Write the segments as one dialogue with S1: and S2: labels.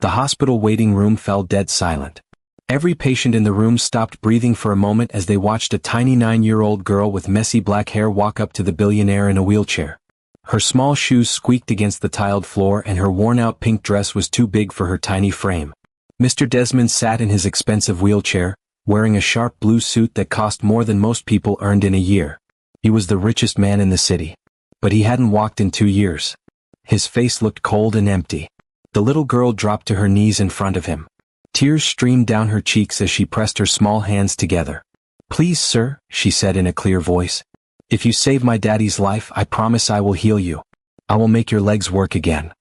S1: The hospital waiting room fell dead silent. Every patient in the room stopped breathing for a moment as they watched a tiny 9-year-old girl with messy black hair walk up to the billionaire in a wheelchair. Her small shoes squeaked against the tiled floor and her worn-out pink dress was too big for her tiny frame. Mr. Desmond sat in his expensive wheelchair, wearing a sharp blue suit that cost more than most people earned in a year. He was the richest man in the city. But he hadn't walked in 2 years. His face looked cold and empty. The little girl dropped to her knees in front of him. Tears streamed down her cheeks as she pressed her small hands together. "Please, sir," she said in a clear voice. "If you save my daddy's life, I promise I will heal you. I will make your legs work again."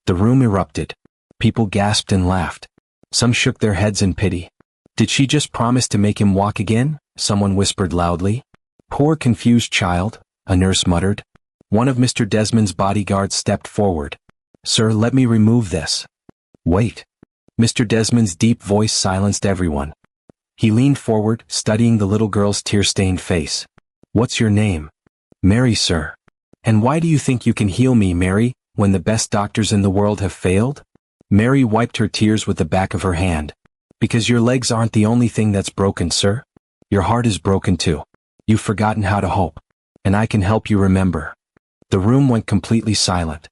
S1: The room erupted. People gasped and laughed. Some shook their heads in pity. "Did she just promise to make him walk again?" someone whispered loudly. "Poor confused child," a nurse muttered. One of Mr. Desmond's bodyguards stepped forward. "Sir, let me remove this." "Wait." Mr. Desmond's deep voice silenced everyone. He leaned forward, studying the little girl's tear-stained face. "What's your name?" "Mary, sir." "And why do you think you can heal me, Mary, when the best doctors in the world have failed?" Mary wiped her tears with the back of her hand. "Because your legs aren't the only thing that's broken, sir. Your heart is broken too. You've forgotten how to hope. And I can help you remember." The room went completely silent.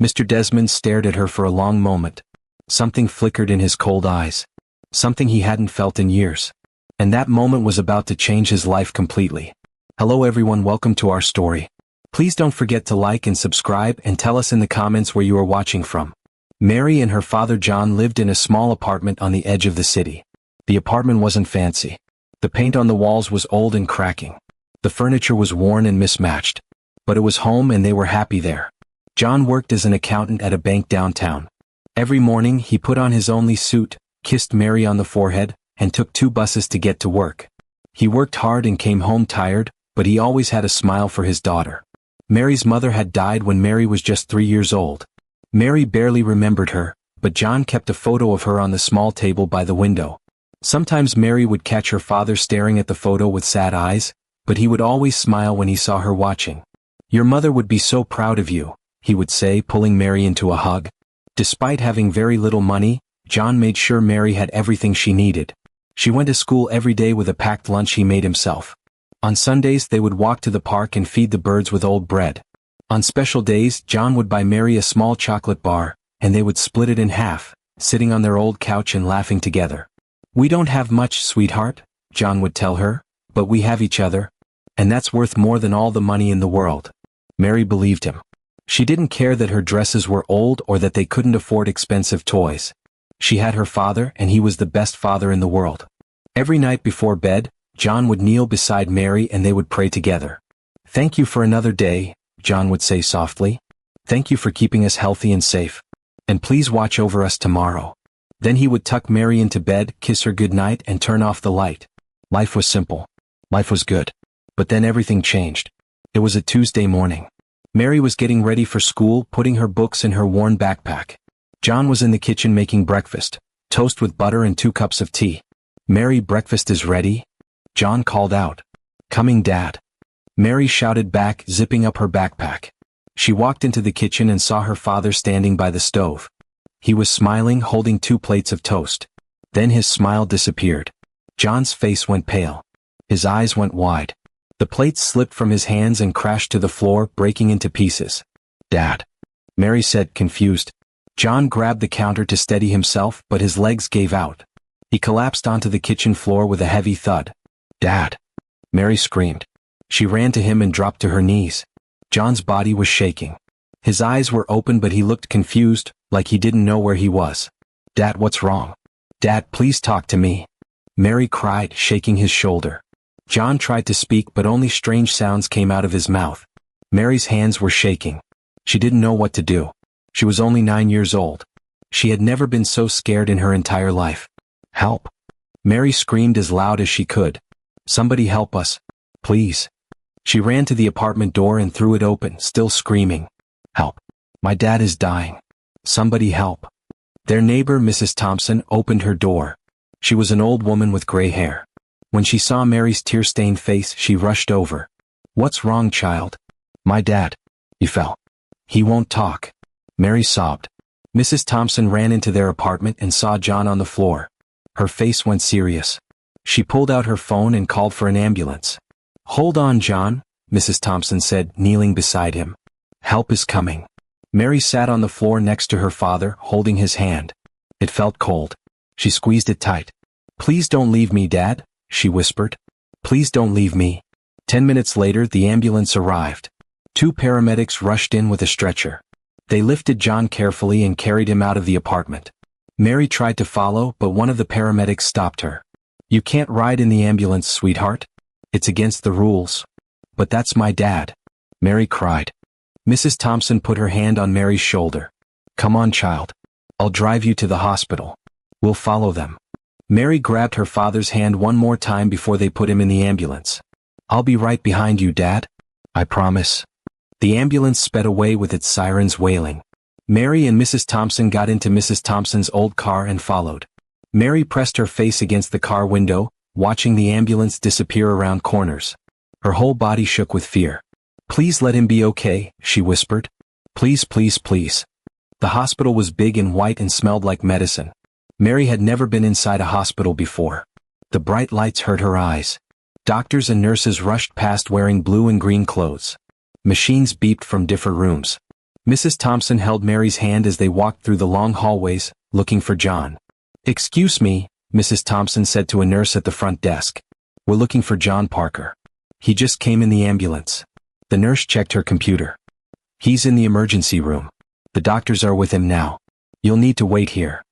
S1: Mr. Desmond stared at her for a long moment. Something flickered in his cold eyes. Something he hadn't felt in years. And that moment was about to change his life completely. Hello everyone, welcome to our story. Please don't forget to like and subscribe and tell us in the comments where you are watching from. Mary and her father John lived in a small apartment on the edge of the city. The apartment wasn't fancy. The paint on the walls was old and cracking. The furniture was worn and mismatched. But it was home and they were happy there. John worked as an accountant at a bank downtown. Every morning he put on his only suit, kissed Mary on the forehead, and took 2 buses to get to work. He worked hard and came home tired, but he always had a smile for his daughter. Mary's mother had died when Mary was just 3 years old. Mary barely remembered her, but John kept a photo of her on the small table by the window. Sometimes Mary would catch her father staring at the photo with sad eyes, but he would always smile when he saw her watching. "Your mother would be so proud of you," he would say, pulling Mary into a hug. Despite having very little money, John made sure Mary had everything she needed. She went to school every day with a packed lunch he made himself. On Sundays they would walk to the park and feed the birds with old bread. On special days, John would buy Mary a small chocolate bar, and they would split it in half, sitting on their old couch and laughing together. "We don't have much, sweetheart," John would tell her, "but we have each other. And that's worth more than all the money in the world." Mary believed him. She didn't care that her dresses were old or that they couldn't afford expensive toys. She had her father, and he was the best father in the world. Every night before bed, John would kneel beside Mary and they would pray together. "Thank you for another day," John would say softly. "Thank you for keeping us healthy and safe. And please watch over us tomorrow." Then he would tuck Mary into bed, kiss her goodnight, and turn off the light. Life was simple. Life was good. But then everything changed. It was a Tuesday morning. Mary was getting ready for school, putting her books in her worn backpack. John was in the kitchen making breakfast, toast with butter and 2 cups of tea. "Mary, breakfast is ready," John called out. "Coming, Dad." Mary shouted back, zipping up her backpack. She walked into the kitchen and saw her father standing by the stove. He was smiling, holding 2 plates of toast. Then his smile disappeared. John's face went pale. His eyes went wide. The plates slipped from his hands and crashed to the floor, breaking into pieces. "Dad," Mary said, confused. John grabbed the counter to steady himself, but his legs gave out. He collapsed onto the kitchen floor with a heavy thud. "Dad!" Mary screamed. She ran to him and dropped to her knees. John's body was shaking. His eyes were open but he looked confused, like he didn't know where he was. "Dad, what's wrong?" "Dad, please talk to me," Mary cried, shaking his shoulder. John tried to speak but only strange sounds came out of his mouth. Mary's hands were shaking. She didn't know what to do. She was only 9 years old. She had never been so scared in her entire life. "Help!" Mary screamed as loud as she could. "Somebody help us, please." She ran to the apartment door and threw it open, still screaming. "Help! My dad is dying. Somebody help." Their neighbor, Mrs. Thompson, opened her door. She was an old woman with gray hair. When she saw Mary's tear-stained face, she rushed over. "What's wrong, child?" "My dad. He fell. He won't talk." Mary sobbed. Mrs. Thompson ran into their apartment and saw John on the floor. Her face went serious. She pulled out her phone and called for an ambulance. "Hold on, John," Mrs. Thompson said, kneeling beside him. "Help is coming." Mary sat on the floor next to her father, holding his hand. It felt cold. She squeezed it tight. "Please don't leave me, Dad," she whispered. "Please don't leave me." 10 minutes later, the ambulance arrived. 2 paramedics rushed in with a stretcher. They lifted John carefully and carried him out of the apartment. Mary tried to follow, but one of the paramedics stopped her. "You can't ride in the ambulance, sweetheart. It's against the rules." "But that's my dad," Mary cried. Mrs. Thompson put her hand on Mary's shoulder. "Come on, child. I'll drive you to the hospital. We'll follow them." Mary grabbed her father's hand one more time before they put him in the ambulance. "I'll be right behind you, Dad. I promise." The ambulance sped away with its sirens wailing. Mary and Mrs. Thompson got into Mrs. Thompson's old car and followed. Mary pressed her face against the car window, watching the ambulance disappear around corners. Her whole body shook with fear. "Please let him be okay," she whispered. "Please, please, please." The hospital was big and white and smelled like medicine. Mary had never been inside a hospital before. The bright lights hurt her eyes. Doctors and nurses rushed past wearing blue and green clothes. Machines beeped from different rooms. Mrs. Thompson held Mary's hand as they walked through the long hallways, looking for John. "Excuse me," Mrs. Thompson said to a nurse at the front desk. "We're looking for John Parker. He just came in the ambulance." The nurse checked her computer. "He's in the emergency room. The doctors are with him now. You'll need to wait here."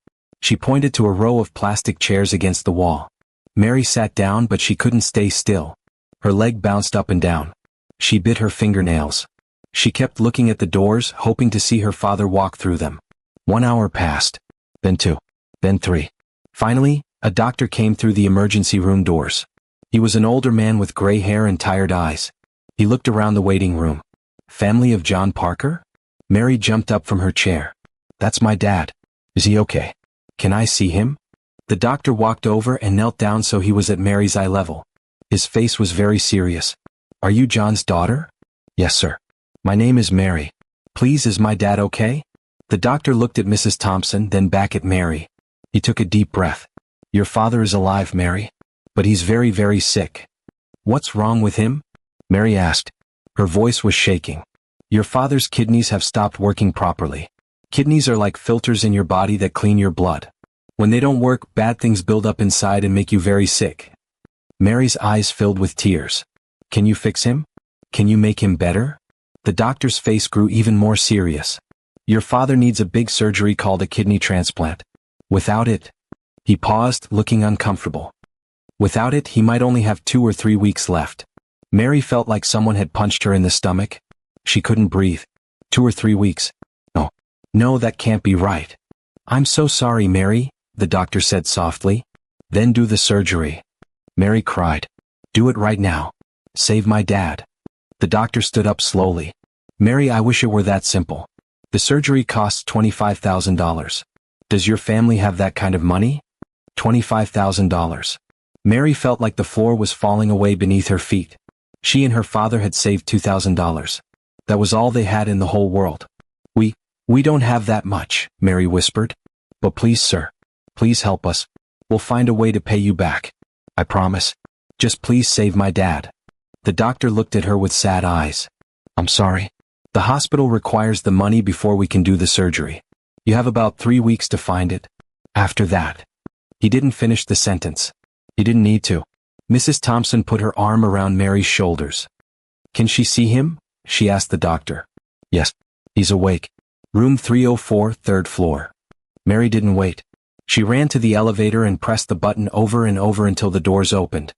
S1: She pointed to a row of plastic chairs against the wall. Mary sat down, but she couldn't stay still. Her leg bounced up and down. She bit her fingernails. She kept looking at the doors, hoping to see her father walk through them. 1 hour passed. Then 2. Then 3. Finally, a doctor came through the emergency room doors. He was an older man with gray hair and tired eyes. He looked around the waiting room. "Family of John Parker?" Mary jumped up from her chair. "That's my dad. Is he okay? Can I see him?" The doctor walked over and knelt down so he was at Mary's eye level. His face was very serious. "Are you John's daughter?" "Yes, sir. My name is Mary. Please, is my dad okay?" The doctor looked at Mrs. Thompson, then back at Mary. He took a deep breath. "Your father is alive, Mary. But he's very, very sick." "What's wrong with him?" Mary asked. Her voice was shaking. "Your father's kidneys have stopped working properly. Kidneys are like filters in your body that clean your blood. When they don't work, bad things build up inside and make you very sick." Mary's eyes filled with tears. "Can you fix him? Can you make him better?" The doctor's face grew even more serious. "Your father needs a big surgery called a kidney transplant. Without it—" He paused, looking uncomfortable. "Without it, he might only have 2 or 3 weeks left." Mary felt like someone had punched her in the stomach. She couldn't breathe. 2 or 3 weeks. No, that can't be right. "I'm so sorry, Mary," the doctor said softly. "Then do the surgery." Mary cried. "Do it right now. Save my dad." The doctor stood up slowly. "Mary, I wish it were that simple. The surgery costs $25,000. Does your family have that kind of money?" $25,000. Mary felt like the floor was falling away beneath her feet. She and her father had saved $2,000. That was all they had in the whole world. We don't have that much," Mary whispered. "But please, sir, please help us. We'll find a way to pay you back. I promise. Just please save my dad." The doctor looked at her with sad eyes. "I'm sorry. The hospital requires the money before we can do the surgery. You have about 3 weeks to find it. After that—" He didn't finish the sentence. He didn't need to. Mrs. Thompson put her arm around Mary's shoulders. "Can she see him?" she asked the doctor. "Yes. He's awake. Room 304, 3rd floor." Mary didn't wait. She ran to the elevator and pressed the button over and over until the doors opened.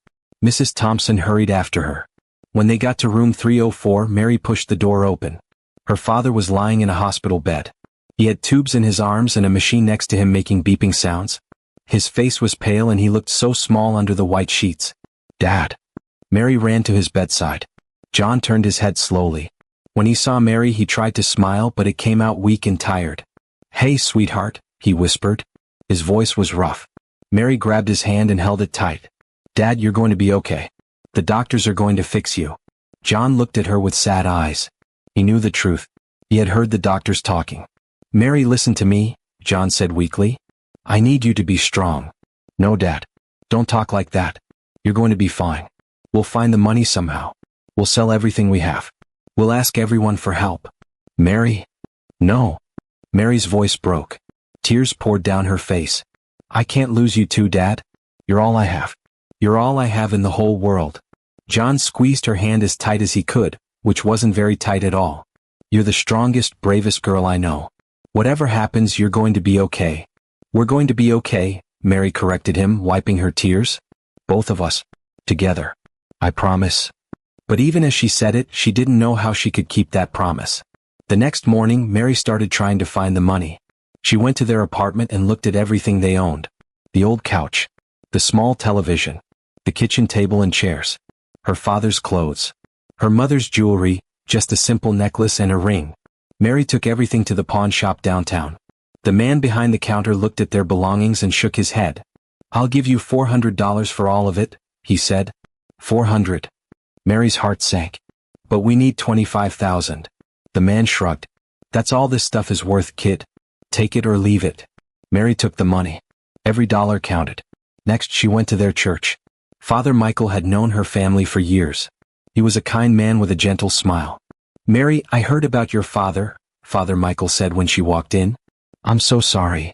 S1: Mrs. Thompson hurried after her. When they got to room 304, Mary pushed the door open. Her father was lying in a hospital bed. He had tubes in his arms and a machine next to him making beeping sounds. His face was pale and he looked so small under the white sheets. "Dad." Mary ran to his bedside. John turned his head slowly. When he saw Mary, he tried to smile, but it came out weak and tired. "Hey, sweetheart," he whispered. His voice was rough. Mary grabbed his hand and held it tight. "Dad, you're going to be okay. The doctors are going to fix you." John looked at her with sad eyes. He knew the truth. He had heard the doctors talking. "Mary, listen to me," John said weakly. I need you to be strong. No, Dad. Don't talk like that. You're going to be fine. We'll find the money somehow. We'll sell everything we have. We'll ask everyone for help. Mary? No. Mary's voice broke. Tears poured down her face. I can't lose you too, Dad. You're all I have. You're all I have in the whole world. John squeezed her hand as tight as he could, which wasn't very tight at all. You're the strongest, bravest girl I know. Whatever happens, you're going to be okay. We're going to be okay, Mary corrected him, wiping her tears. Both of us. Together. I promise. But even as she said it, she didn't know how she could keep that promise. The next morning, Mary started trying to find the money. She went to their apartment and looked at everything they owned. The old couch. The small television. The kitchen table and chairs. Her father's clothes. Her mother's jewelry, just a simple necklace and a ring. Mary took everything to the pawn shop downtown. The man behind the counter looked at their belongings and shook his head. I'll give you $400 for all of it, he said. 400. Mary's heart sank. But we need 25,000. The man shrugged. That's all this stuff is worth, kid. Take it or leave it. Mary took the money. Every dollar counted. Next she went to their church. Father Michael had known her family for years. He was a kind man with a gentle smile. Mary, I heard about your father, Father Michael said when she walked in. I'm so sorry.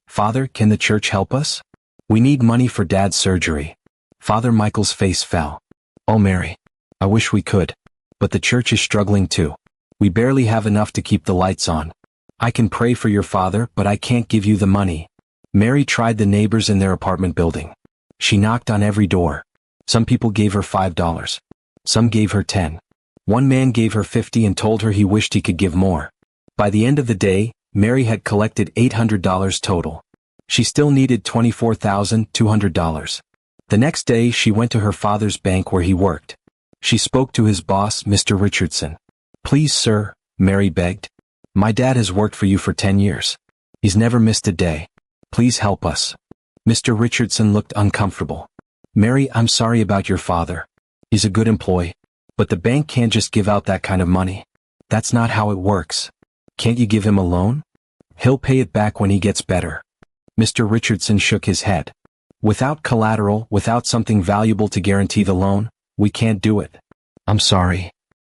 S1: Father, can the church help us? We need money for Dad's surgery. Father Michael's face fell. Oh, Mary. I wish we could. But the church is struggling too. We barely have enough to keep the lights on. I can pray for your father, but I can't give you the money. Mary tried the neighbors in their apartment building. She knocked on every door. Some people gave her $5. Some gave her 10. One man gave her 50 and told her he wished he could give more. By the end of the day, Mary had collected $800 total. She still needed $24,200. The next day she went to her father's bank where he worked. She spoke to his boss, Mr. Richardson. Please, sir, Mary begged. My dad has worked for you for 10 years. He's never missed a day. Please help us. Mr. Richardson looked uncomfortable. Mary, I'm sorry about your father. He's a good employee. But the bank can't just give out that kind of money. That's not how it works. Can't you give him a loan? He'll pay it back when he gets better. Mr. Richardson shook his head. Without collateral, without something valuable to guarantee the loan, we can't do it. I'm sorry.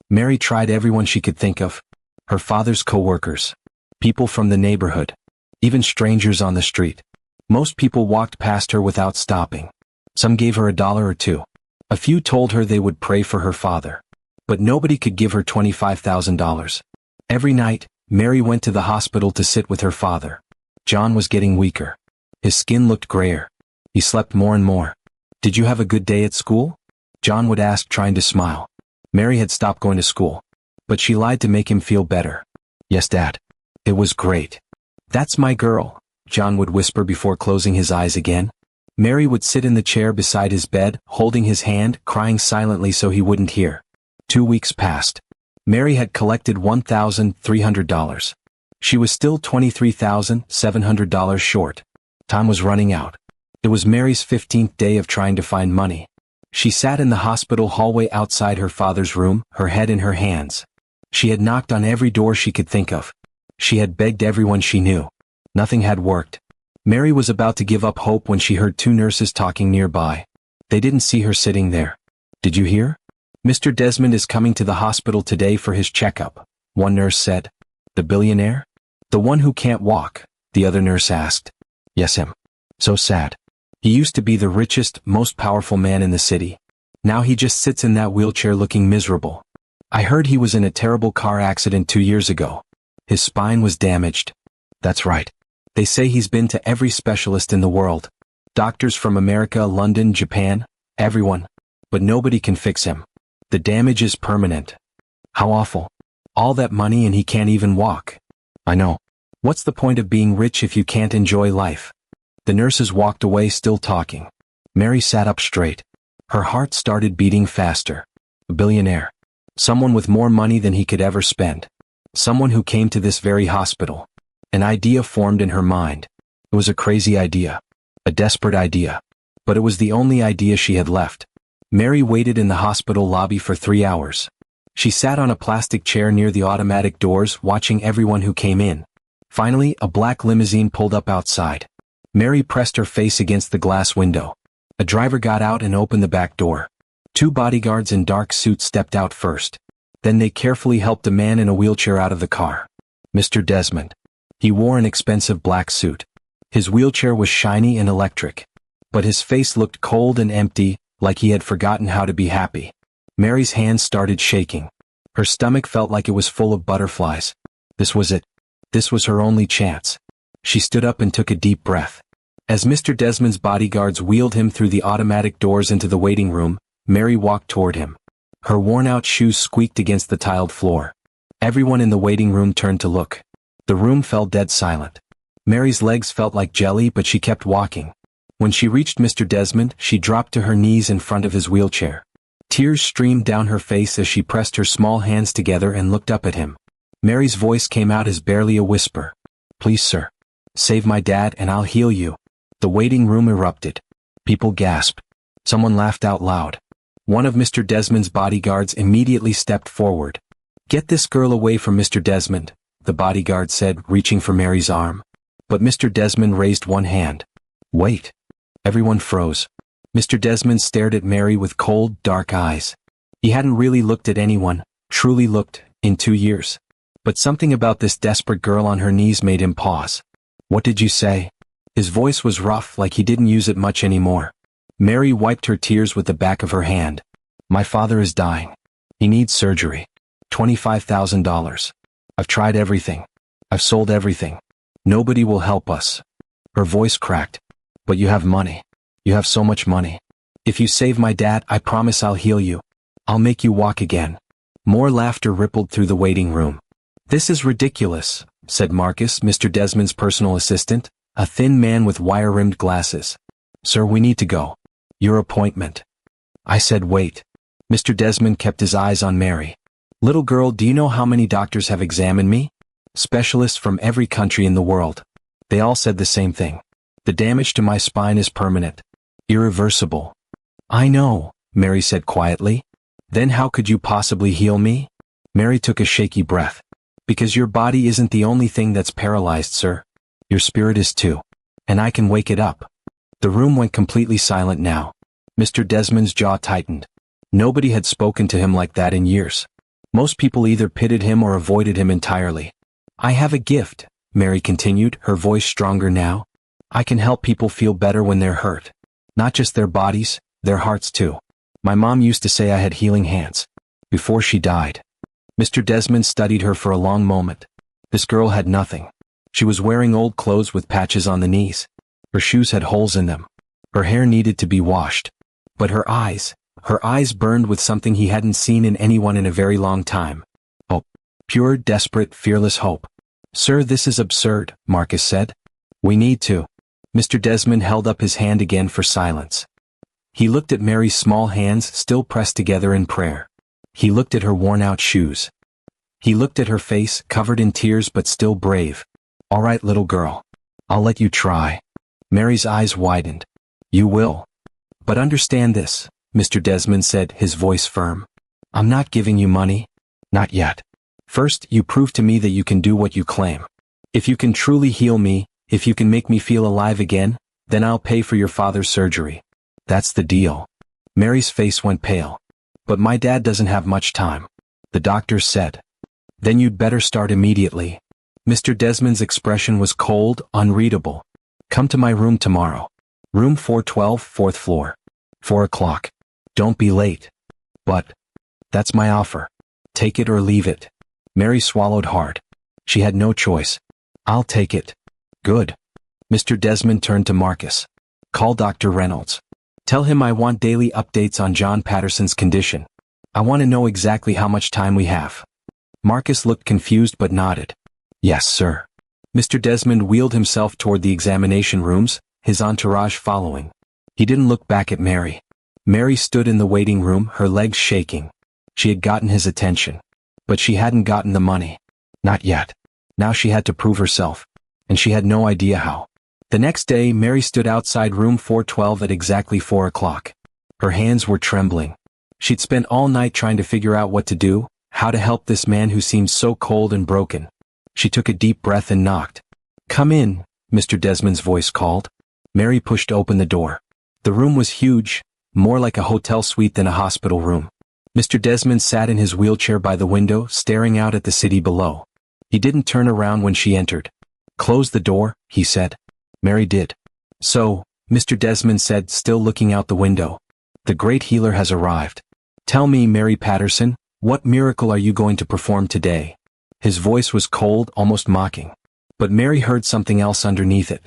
S1: Mary tried everyone she could think of. Her father's co-workers. People from the neighborhood. Even strangers on the street. Most people walked past her without stopping. Some gave her $1 or $2. A few told her they would pray for her father. But nobody could give her $25,000. Every night, Mary went to the hospital to sit with her father. John was getting weaker. His skin looked grayer. He slept more and more. Did you have a good day at school? John would ask, trying to smile. Mary had stopped going to school. But she lied to make him feel better. Yes, Dad. It was great. That's my girl, John would whisper before closing his eyes again. Mary would sit in the chair beside his bed, holding his hand, crying silently so he wouldn't hear. 2 weeks passed. Mary had collected $1,300. She was still $23,700 short. Time was running out. It was Mary's 15th day of trying to find money. She sat in the hospital hallway outside her father's room, her head in her hands. She had knocked on every door she could think of. She had begged everyone she knew. Nothing had worked. Mary was about to give up hope when she heard 2 nurses talking nearby. They didn't see her sitting there. Did you hear? Mr. Desmond is coming to the hospital today for his checkup, one nurse said. The billionaire? The one who can't walk, the other nurse asked. Yes, him. So sad. He used to be the richest, most powerful man in the city. Now he just sits in that wheelchair looking miserable. I heard he was in a terrible car accident 2 years ago. His spine was damaged. That's right. They say he's been to every specialist in the world. Doctors from America, London, Japan, everyone. But nobody can fix him. The damage is permanent. How awful. All that money and he can't even walk. I know. What's the point of being rich if you can't enjoy life? The nurses walked away still talking. Mary sat up straight. Her heart started beating faster. A billionaire. Someone with more money than he could ever spend. Someone who came to this very hospital. An idea formed in her mind. It was a crazy idea. A desperate idea. But it was the only idea she had left. Mary waited in the hospital lobby for 3 hours. She sat on a plastic chair near the automatic doors, watching everyone who came in. Finally, a black limousine pulled up outside. Mary pressed her face against the glass window. A driver got out and opened the back door. 2 bodyguards in dark suits stepped out first. Then they carefully helped a man in a wheelchair out of the car. Mr. Desmond. He wore an expensive black suit. His wheelchair was shiny and electric. But his face looked cold and empty, like he had forgotten how to be happy. Mary's hands started shaking. Her stomach felt like it was full of butterflies. This was it. This was her only chance. She stood up and took a deep breath. As Mr. Desmond's bodyguards wheeled him through the automatic doors into the waiting room, Mary walked toward him. Her worn-out shoes squeaked against the tiled floor. Everyone in the waiting room turned to look. The room fell dead silent. Mary's legs felt like jelly, but she kept walking. When she reached Mr. Desmond, she dropped to her knees in front of his wheelchair. Tears streamed down her face as she pressed her small hands together and looked up at him. Mary's voice came out as barely a whisper. "Please, sir. Save my dad and I'll heal you." The waiting room erupted. People gasped. Someone laughed out loud. One of Mr. Desmond's bodyguards immediately stepped forward. "Get this girl away from Mr. Desmond," the bodyguard said, reaching for Mary's arm. But Mr. Desmond raised one hand. "Wait." Everyone froze. Mr. Desmond stared at Mary with cold, dark eyes. He hadn't really looked at anyone, truly looked, in 2 years. But something about this desperate girl on her knees made him pause. "What did you say?" His voice was rough, like he didn't use it much anymore. Mary wiped her tears with the back of her hand. "My father is dying. He needs surgery. $25,000. I've tried everything. I've sold everything. Nobody will help us." Her voice cracked. "But you have money. You have so much money. If you save my dad, I promise I'll heal you. I'll make you walk again." More laughter rippled through the waiting room. "This is ridiculous," said Marcus, Mr. Desmond's personal assistant, a thin man with wire-rimmed glasses. "Sir, we need to go. Your appointment." I said wait. Mr. Desmond kept his eyes on Mary. "Little girl, do you know how many doctors have examined me? Specialists from every country in the world. They all said the same thing. The damage to my spine is permanent. Irreversible." "I know," Mary said quietly. "Then how could you possibly heal me?" Mary took a shaky breath. "Because your body isn't the only thing that's paralyzed, sir. Your spirit is too. And I can wake it up." The room went completely silent now. Mr. Desmond's jaw tightened. Nobody had spoken to him like that in years. Most people either pitied him or avoided him entirely. "I have a gift," Mary continued, her voice stronger now. "I can help people feel better when they're hurt. Not just their bodies, their hearts too. My mom used to say I had healing hands. Before she died." Mr. Desmond studied her for a long moment. This girl had nothing. She was wearing old clothes with patches on the knees. Her shoes had holes in them. Her hair needed to be washed. But her eyes burned with something he hadn't seen in anyone in a very long time. Hope. Pure, desperate, fearless hope. "Sir, this is absurd," Marcus said. "We need to." Mr. Desmond held up his hand again for silence. He looked at Mary's small hands still pressed together in prayer. He looked at her worn-out shoes. He looked at her face, covered in tears but still brave. "All right, little girl. I'll let you try." Mary's eyes widened. "You will. But understand this," Mr. Desmond said, his voice firm. "I'm not giving you money. Not yet. First, you prove to me that you can do what you claim. If you can truly heal me, if you can make me feel alive again, then I'll pay for your father's surgery. That's the deal." Mary's face went pale. "But my dad doesn't have much time," the doctors said. "Then you'd better start immediately." Mr. Desmond's expression was cold, unreadable. "Come to my room tomorrow. Room 412, 4th floor. 4 o'clock. Don't be late." "But that's my offer. Take it or leave it." Mary swallowed hard. She had no choice. "I'll take it." "Good." Mr. Desmond turned to Marcus. "Call Dr. Reynolds. Tell him I want daily updates on John Patterson's condition. I want to know exactly how much time we have." Marcus looked confused but nodded. "Yes, sir." Mr. Desmond wheeled himself toward the examination rooms, his entourage following. He didn't look back at Mary. Mary stood in the waiting room, her legs shaking. She had gotten his attention. But she hadn't gotten the money. Not yet. Now she had to prove herself. And she had no idea how. The next day, Mary stood outside room 412 at exactly 4 o'clock. Her hands were trembling. She'd spent all night trying to figure out what to do, how to help this man who seemed so cold and broken. She took a deep breath and knocked. "Come in," Mr. Desmond's voice called. Mary pushed open the door. The room was huge, more like a hotel suite than a hospital room. Mr. Desmond sat in his wheelchair by the window, staring out at the city below. He didn't turn around when she entered. "Close the door," he said. Mary did. "So," Mr. Desmond said, still looking out the window, "the great healer has arrived. Tell me, Mary Patterson, what miracle are you going to perform today?" His voice was cold, almost mocking. But Mary heard something else underneath it.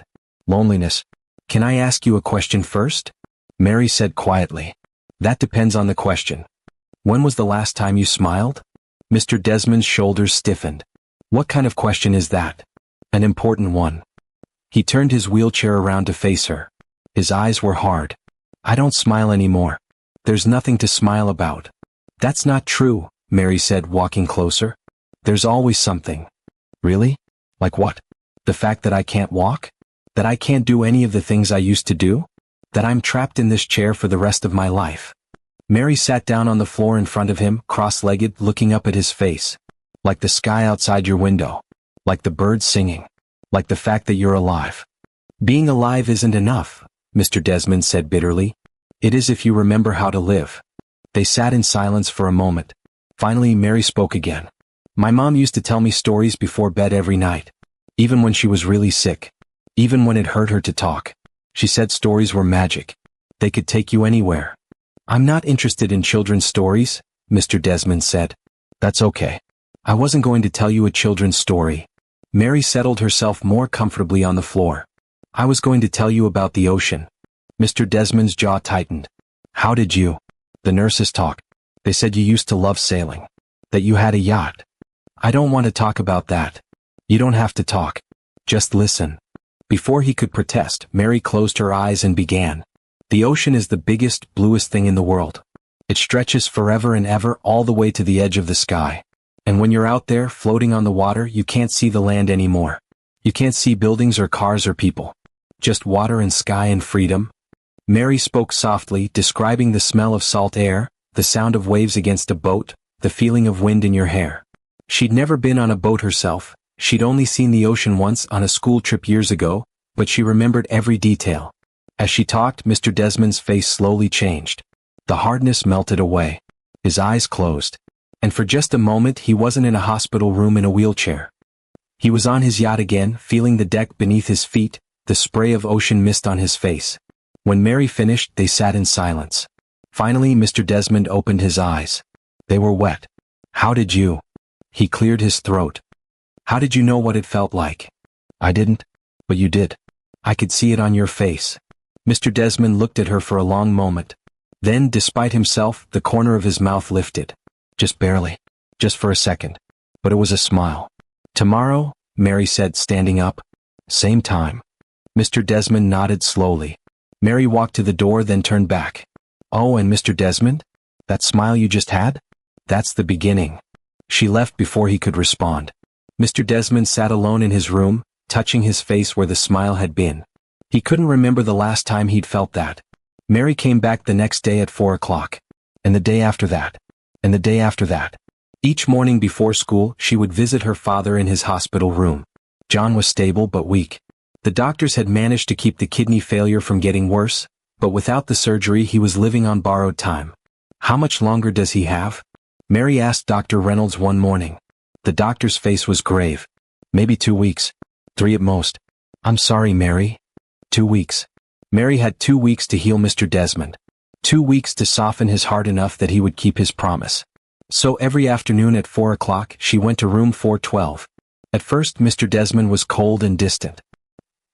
S1: Loneliness. "Can I ask you a question first?" Mary said quietly. "That depends on the question. When was the last time you smiled?" Mr. Desmond's shoulders stiffened. "What kind of question is that?" "An important one." He turned his wheelchair around to face her. His eyes were hard. "I don't smile anymore. There's nothing to smile about." "That's not true," Mary said, walking closer. "There's always something." "Really? Like what?" "The fact that I can't walk? That I can't do any of the things I used to do? That I'm trapped in this chair for the rest of my life." Mary sat down on the floor in front of him, cross-legged, looking up at his face. "Like the sky outside your window. Like the birds singing. Like the fact that you're alive." "Being alive isn't enough," Mr. Desmond said bitterly. "It is if you remember how to live." They sat in silence for a moment. Finally, Mary spoke again. "My mom used to tell me stories before bed every night. Even when she was really sick. Even when it hurt her to talk. She said stories were magic. They could take you anywhere." "I'm not interested in children's stories," Mr. Desmond said. "That's okay. I wasn't going to tell you a children's story." Mary settled herself more comfortably on the floor. "I was going to tell you about the ocean." Mr. Desmond's jaw tightened. "How did you?" "The nurses talk. They said you used to love sailing. That you had a yacht." "I don't want to talk about that." "You don't have to talk. Just listen." Before he could protest, Mary closed her eyes and began. "The ocean is the biggest, bluest thing in the world. It stretches forever and ever all the way to the edge of the sky. And when you're out there, floating on the water, you can't see the land anymore. You can't see buildings or cars or people. Just water and sky and freedom." Mary spoke softly, describing the smell of salt air, the sound of waves against a boat, the feeling of wind in your hair. She'd never been on a boat herself. She'd only seen the ocean once on a school trip years ago, but she remembered every detail. As she talked, Mr. Desmond's face slowly changed. The hardness melted away. His eyes closed. And for just a moment he wasn't in a hospital room in a wheelchair. He was on his yacht again, feeling the deck beneath his feet, the spray of ocean mist on his face. When Mary finished, they sat in silence. Finally, Mr. Desmond opened his eyes. They were wet. "How did you?" He cleared his throat. "How did you know what it felt like?" "I didn't. But you did. I could see it on your face." Mr. Desmond looked at her for a long moment. Then, despite himself, the corner of his mouth lifted. "Just barely. Just for a second. But it was a smile." "Tomorrow," Mary said, standing up. "Same time." Mr. Desmond nodded slowly. Mary walked to the door, then turned back. "Oh, and Mr. Desmond? That smile you just had? That's the beginning." She left before he could respond. Mr. Desmond sat alone in his room, touching his face where the smile had been. He couldn't remember the last time he'd felt that. Mary came back the next day at 4 o'clock. And the day after that. And the day after that. Each morning before school, she would visit her father in his hospital room. John was stable but weak. The doctors had managed to keep the kidney failure from getting worse, but without the surgery he was living on borrowed time. "How much longer does he have?" Mary asked Dr. Reynolds one morning. The doctor's face was grave. "Maybe 2 weeks. 3 at most." "I'm sorry, Mary." 2 weeks. Mary had 2 weeks to heal Mr. Desmond. 2 weeks to soften his heart enough that he would keep his promise. So every afternoon at 4 o'clock she went to room 412. At first Mr. Desmond was cold and distant.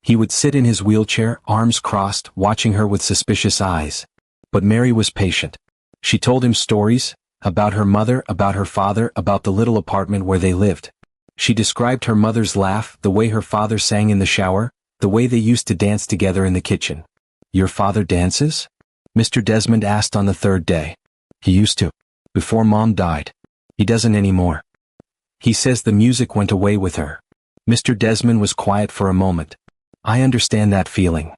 S1: He would sit in his wheelchair, arms crossed, watching her with suspicious eyes. But Mary was patient. She told him stories, about her mother, about her father, about the little apartment where they lived. She described her mother's laugh, the way her father sang in the shower, the way they used to dance together in the kitchen. "Your father dances?" Mr. Desmond asked on the 3rd day. "He used to. Before Mom died. He doesn't anymore. He says the music went away with her." Mr. Desmond was quiet for a moment. "I understand that feeling."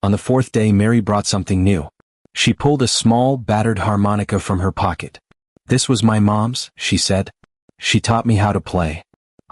S1: On the 4th day Mary brought something new. She pulled a small, battered harmonica from her pocket. "This was my mom's," she said. "She taught me how to play.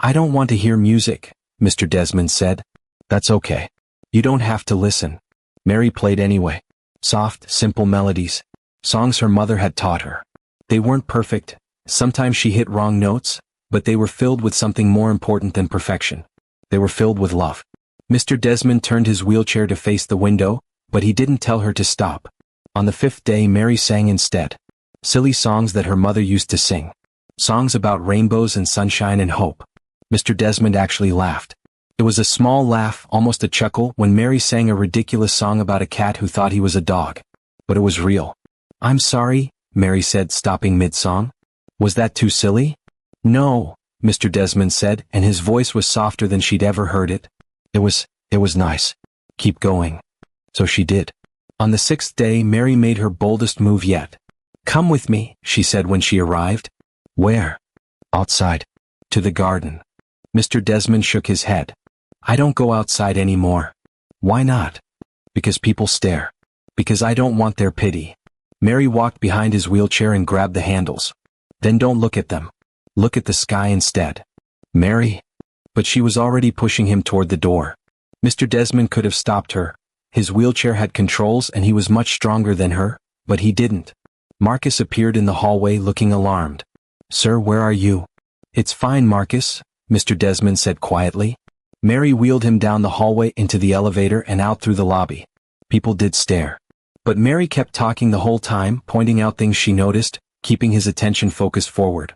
S1: I don't want to hear music, Mr. Desmond said. That's okay. You don't have to listen. Mary played anyway. Soft, simple melodies. Songs her mother had taught her. They weren't perfect. Sometimes she hit wrong notes, but they were filled with something more important than perfection. They were filled with love. Mr. Desmond turned his wheelchair to face the window, but he didn't tell her to stop. On the 5th day, Mary sang instead. Silly songs that her mother used to sing. Songs about rainbows and sunshine and hope. Mr. Desmond actually laughed. It was a small laugh, almost a chuckle, when Mary sang a ridiculous song about a cat who thought he was a dog. But it was real. I'm sorry, Mary said, stopping mid-song. Was that too silly? No, Mr. Desmond said, and his voice was softer than she'd ever heard it. It was nice. Keep going. So she did. On the 6th day, Mary made her boldest move yet. Come with me, she said when she arrived. Where? Outside. To the garden. Mr. Desmond shook his head. I don't go outside anymore. Why not? Because people stare. Because I don't want their pity. Mary walked behind his wheelchair and grabbed the handles. Then don't look at them. Look at the sky instead. Mary? But she was already pushing him toward the door. Mr. Desmond could have stopped her. His wheelchair had controls and he was much stronger than her, but he didn't. Marcus appeared in the hallway looking alarmed. Sir, where are you? It's fine, Marcus, Mr. Desmond said quietly. Mary wheeled him down the hallway into the elevator and out through the lobby. People did stare. But Mary kept talking the whole time, pointing out things she noticed, keeping his attention focused forward.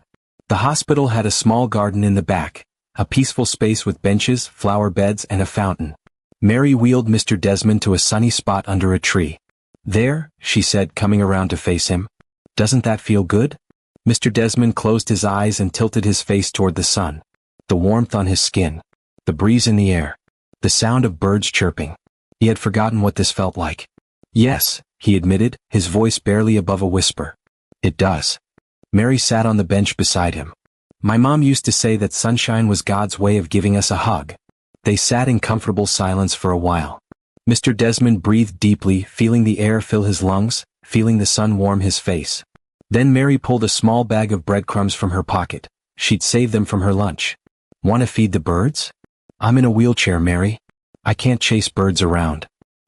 S1: The hospital had a small garden in the back, a peaceful space with benches, flower beds, and a fountain. Mary wheeled Mr. Desmond to a sunny spot under a tree. There, she said, coming around to face him. Doesn't that feel good? Mr. Desmond closed his eyes and tilted his face toward the sun. The warmth on his skin. The breeze in the air. The sound of birds chirping. He had forgotten what this felt like. Yes, he admitted, his voice barely above a whisper. It does. Mary sat on the bench beside him. My mom used to say that sunshine was God's way of giving us a hug. They sat in comfortable silence for a while. Mr. Desmond breathed deeply, feeling the air fill his lungs, feeling the sun warm his face. Then Mary pulled a small bag of breadcrumbs from her pocket. She'd saved them from her lunch. Want to feed the birds? I'm in a wheelchair, Mary. I can't chase birds around.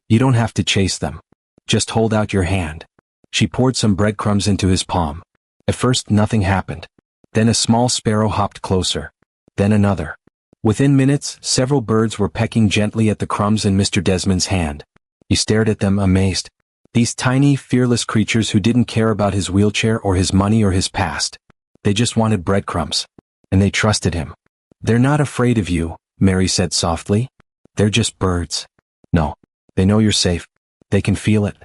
S1: You don't have to chase them. Just hold out your hand. She poured some breadcrumbs into his palm. At first nothing happened. Then a small sparrow hopped closer. Then another. Within minutes, several birds were pecking gently at the crumbs in Mr. Desmond's hand. He stared at them, amazed. These tiny, fearless creatures who didn't care about his wheelchair or his money or his past. They just wanted breadcrumbs. And they trusted him. They're not afraid of you, Mary said softly. They're just birds. No. They know you're safe. They can feel it.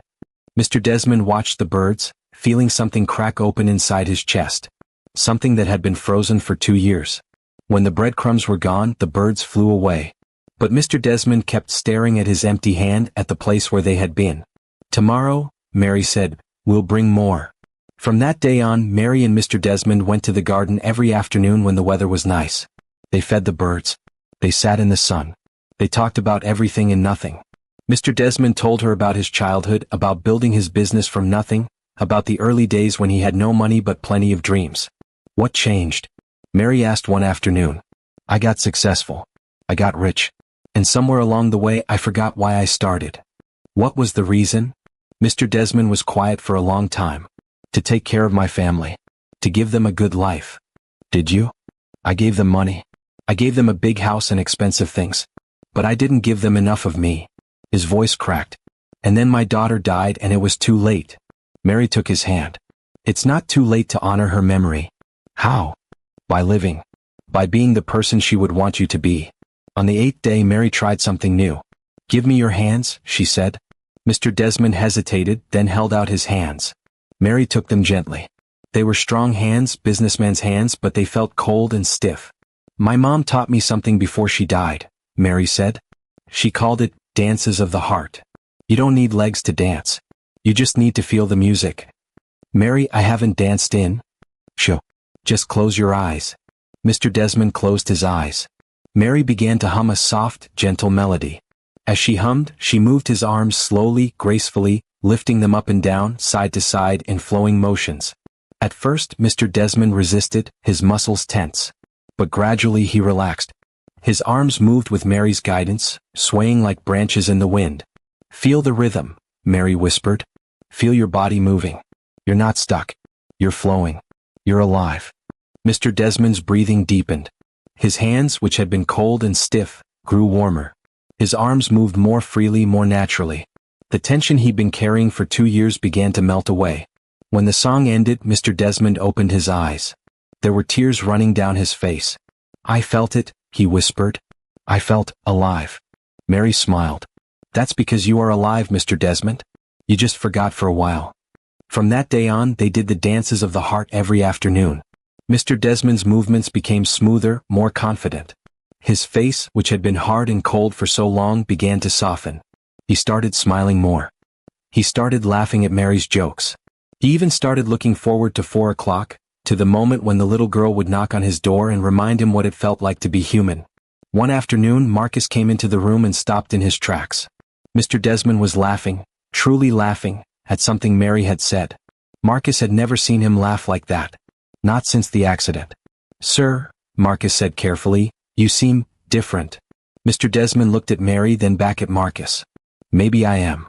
S1: Mr. Desmond watched the birds, feeling something crack open inside his chest. Something that had been frozen for 2 years. When the breadcrumbs were gone, the birds flew away. But Mr. Desmond kept staring at his empty hand at the place where they had been. Tomorrow, Mary said, we'll bring more. From that day on, Mary and Mr. Desmond went to the garden every afternoon when the weather was nice. They fed the birds. They sat in the sun. They talked about everything and nothing. Mr. Desmond told her about his childhood, about building his business from nothing, about the early days when he had no money but plenty of dreams. What changed? Mary asked one afternoon. I got successful. I got rich. And somewhere along the way I forgot why I started. What was the reason? Mr. Desmond was quiet for a long time. To take care of my family. To give them a good life. Did you? I gave them money. I gave them a big house and expensive things. But I didn't give them enough of me. His voice cracked. And then my daughter died and it was too late. Mary took his hand. It's not too late to honor her memory. How? By living. By being the person she would want you to be. On the 8th day, Mary tried something new. Give me your hands, she said. Mr. Desmond hesitated, then held out his hands. Mary took them gently. They were strong hands, businessman's hands, but they felt cold and stiff. My mom taught me something before she died, Mary said. She called it dances of the heart. You don't need legs to dance. You just need to feel the music. Mary, I haven't danced in. Shh. Just close your eyes. Mr. Desmond closed his eyes. Mary began to hum a soft, gentle melody. As she hummed, she moved his arms slowly, gracefully, lifting them up and down, side to side in flowing motions. At first, Mr. Desmond resisted, his muscles tense. but gradually he relaxed. His arms moved with Mary's guidance, swaying like branches in the wind. "Feel the rhythm," Mary whispered. "Feel your body moving. You're not stuck. You're flowing. You're alive." Mr. Desmond's breathing deepened. His hands, which had been cold and stiff, grew warmer. His arms moved more freely, more naturally. The tension he'd been carrying for 2 years began to melt away. When the song ended, Mr. Desmond opened his eyes. There were tears running down his face. "I felt it," he whispered. "I felt alive." Mary smiled. "That's because you are alive, Mr. Desmond. You just forgot for a while." From that day on, they did the dances of the heart every afternoon. Mr. Desmond's movements became smoother, more confident. His face, which had been hard and cold for so long, began to soften. He started smiling more. He started laughing at Mary's jokes. He even started looking forward to 4 o'clock, to the moment when the little girl would knock on his door and remind him what it felt like to be human. One afternoon, Marcus came into the room and stopped in his tracks. Mr. Desmond was laughing, truly laughing, at something Mary had said. Marcus had never seen him laugh like that. Not since the accident. "Sir," Marcus said carefully, "you seem different." Mr. Desmond looked at Mary, then back at Marcus. "Maybe I am."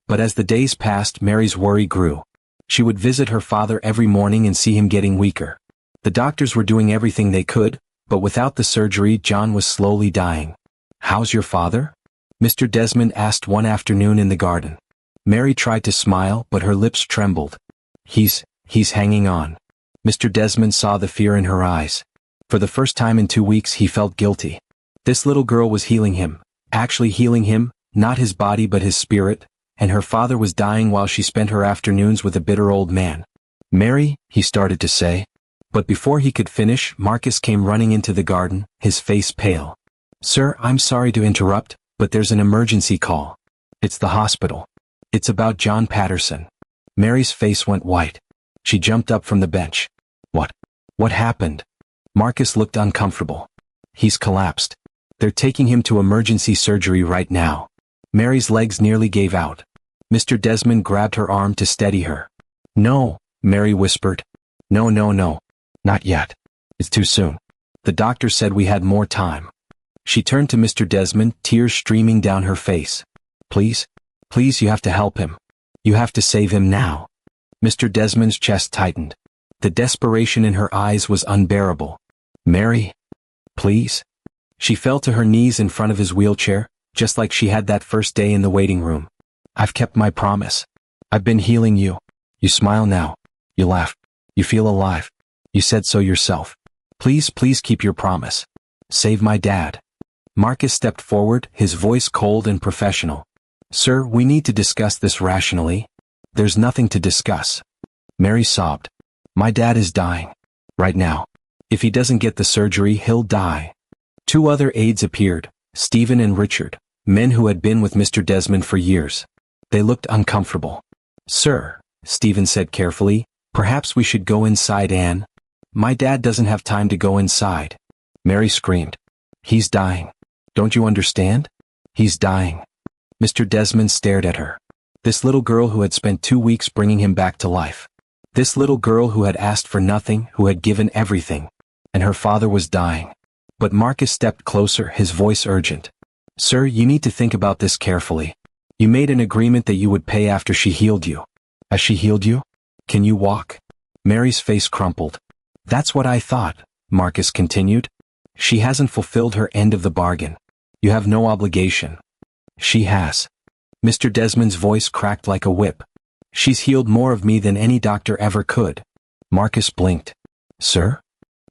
S1: But as the days passed, Mary's worry grew. She would visit her father every morning and see him getting weaker. The doctors were doing everything they could, but without the surgery, John was slowly dying. "How's your father?" Mr. Desmond asked one afternoon in the garden. Mary tried to smile, but her lips trembled. He's hanging on." Mr. Desmond saw the fear in her eyes. For the first time in 2 weeks, he felt guilty. This little girl was healing him, actually healing him, not his body but his spirit, and her father was dying while she spent her afternoons with a bitter old man. "Mary," he started to say. But before he could finish, Marcus came running into the garden, his face pale. "Sir, I'm sorry to interrupt, but there's an emergency call. It's the hospital. It's about John Patterson." Mary's face went white. She jumped up from the bench. What happened?" Marcus looked uncomfortable. "He's collapsed. They're taking him to emergency surgery right now." Mary's legs nearly gave out. Mr. Desmond grabbed her arm to steady her. "No," Mary whispered. No, not yet. It's too soon. The doctor said we had more time." She turned to Mr. Desmond, tears streaming down her face. Please, you have to help him. You have to save him now." Mr. Desmond's chest tightened. The desperation in her eyes was unbearable. "Mary, please." She fell to her knees in front of his wheelchair, just like she had that first day in the waiting room. "I've kept my promise. I've been healing you. You smile now. You laugh. You feel alive. You said so yourself. Please keep your promise. Save my dad." Marcus stepped forward, his voice cold and professional. "Sir, we need to discuss this rationally." "There's nothing to discuss." Mary sobbed. "My dad is dying. Right now. If he doesn't get the surgery, he'll die." 2 other aides appeared, Stephen and Richard, men who had been with Mr. Desmond for years. They looked uncomfortable. "Sir," Stephen said carefully, "perhaps we should go inside, Anne." "My dad doesn't have time to go inside." Mary screamed. "He's dying. Don't you understand? He's dying." Mr. Desmond stared at her. This little girl who had spent 2 weeks bringing him back to life. This little girl who had asked for nothing, who had given everything. And her father was dying. But Marcus stepped closer, his voice urgent. "Sir, you need to think about this carefully. You made an agreement that you would pay after she healed you. Has she healed you? Can you walk?" Mary's face crumpled. "That's what I thought," Marcus continued. "She hasn't fulfilled her end of the bargain. You have no obligation." "She has." Mr. Desmond's voice cracked like a whip. "She's healed more of me than any doctor ever could." Marcus blinked. "Sir?